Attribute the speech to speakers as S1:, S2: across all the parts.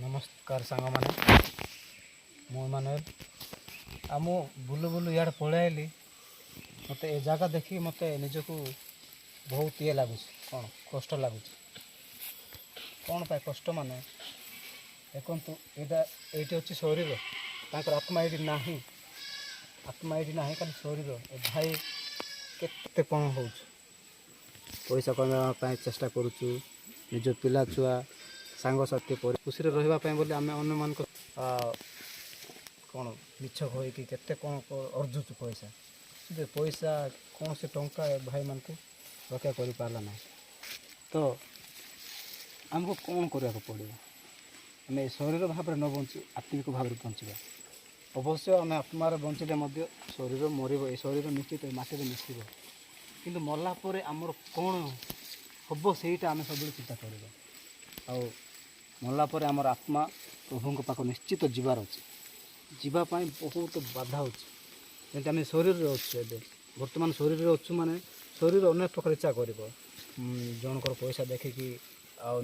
S1: नमस्कार सांग मैंने मु इमानुएल आ मु बुलु बुलु इे पलि आइली मत ए जगह देखी मत निजक बहुत ये लगुच कौन कष्ट लगुच कौन पाए कष्ट माने देखु यहाँ ये अच्छी शरीर तांकर आत्मा ये ना आत्मा ये ना खाली शरीर ए भाई केते कौन हो पैसा कमाई चेष्टा करुचु निज पिला छुआ सांगसाथी खुशी रही बोली आम अन्य मान कौन मिछ कहीकि केते कौन अर्जुचु पैसा पैसा कौन से टंका भाई मान को रक्षा कर पारा ना तो आमको कौन करने पड़ो आम शरीर भाव में न बंची आत्मिक भाव में बंचा अवश्य आम आत्मार बंचले शरीर मर शरीर निश्चित मटी में मिशब कि मलापर आमर कौन हम सहीटा आम सब चिंता करवा आ मलापर आमर आत्मा प्रभु पाख निश्चित जीवार अच्छे जीवाई बहुत बाधा होती आम शरीर अच्छे बर्तमान शरीर अच्छु माने शरीर अनेक प्रकार इच्छा कर जनकर पैसा देखिकी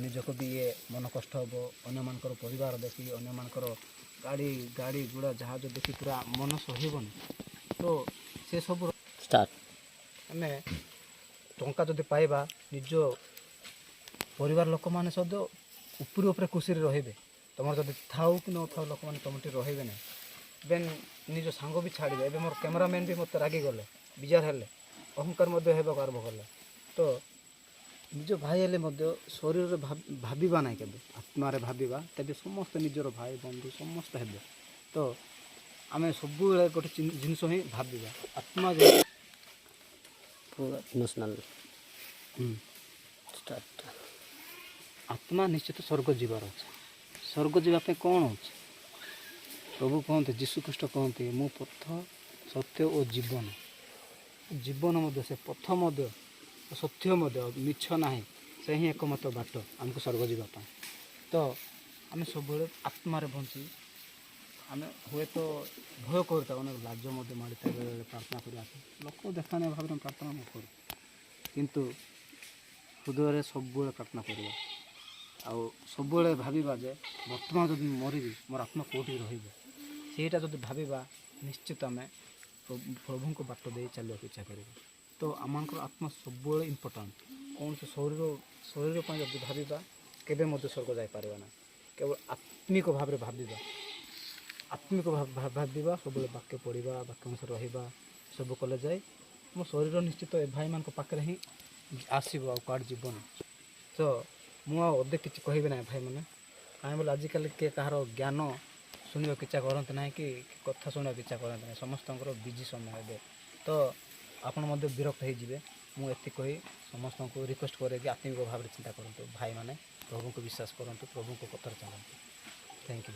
S1: निजक भी ये मन कष्ट हम अन्य मानकर परिवार देखी अन्य मानकर गाड़ी गाड़ी गुड़ा जहाज देखी पूरा मन सहबनी तो से सब स्टार्ट आम टंका जदि पाइबा निज परिवार लोक मैंने सद उपरी उपरे खुशी रे तुम जब थाऊ कि न थाऊ लोक मैंने तुम रे ना बेन निज सांग भी छाड़े एवं मोर कैमेरामैन भी मत रागिगले विजार हेले अहंकार आरंभ कले तो निज भाई हेले शरीर भाबा ना के आत्मार भाबा तेज समस्त निजर भाई बंधु समस्त हे तो आम सब गोटे जिनस ही भाबा आत्मा
S2: इमोशनल
S1: स्टार्ट आत्मा निश्चित स्वर्ग जीवार अच्छे स्वर्ग जावाई कौन अच्छे प्रभु कहते जीशुख्रीष्ट कहते मो पथ सत्य और जीवन जीवन से पथ सत्य मिछ ना से ही एकमत बाट आमको स्वर्ग जावाई तो आम सब आत्मार बंची आम हुए तो भय करता अनेक लाज माड़ी था बेले प्रार्थना कर लोक देखा भाव में प्रार्थना न कर किंतु हृदय सब प्रार्थना करवा आउ सब भावा जे बर्तमान जब मरबी मोर आत्मा कौटी रहीटा जब भावा निश्चित आम प्रभु को बाट दे चलने इच्छा कर तो आम आत्मा सब इम्पोर्टाट कौन से शरीर शरीर पर जब भावा केवे स्वर्ग जापर ना केवल आत्मिक भाव में भावा आत्मिक भावा सब वाक्य पढ़ा वाक्यांश रहा सब कले जाए मो शरीर निश्चित ए भाई मान पाखे ही आसो आड़ जीवन तो मुझे किसी कह ना भाई मैंने कहीं बोले आजिकल किए कहार ज्ञान शुणा इच्छा करते ना कि कथा शुणा इच्छा करते ना समस्त बिजी समय हे तो आपण विरक्त होजे मुझे कही समस्त को रिक्वेस्ट करे कि आत्मिक भाव में चिंता करूँ भाई मैंने प्रभु को विश्वास करूँ प्रभु को कथर चलते थैंक यू।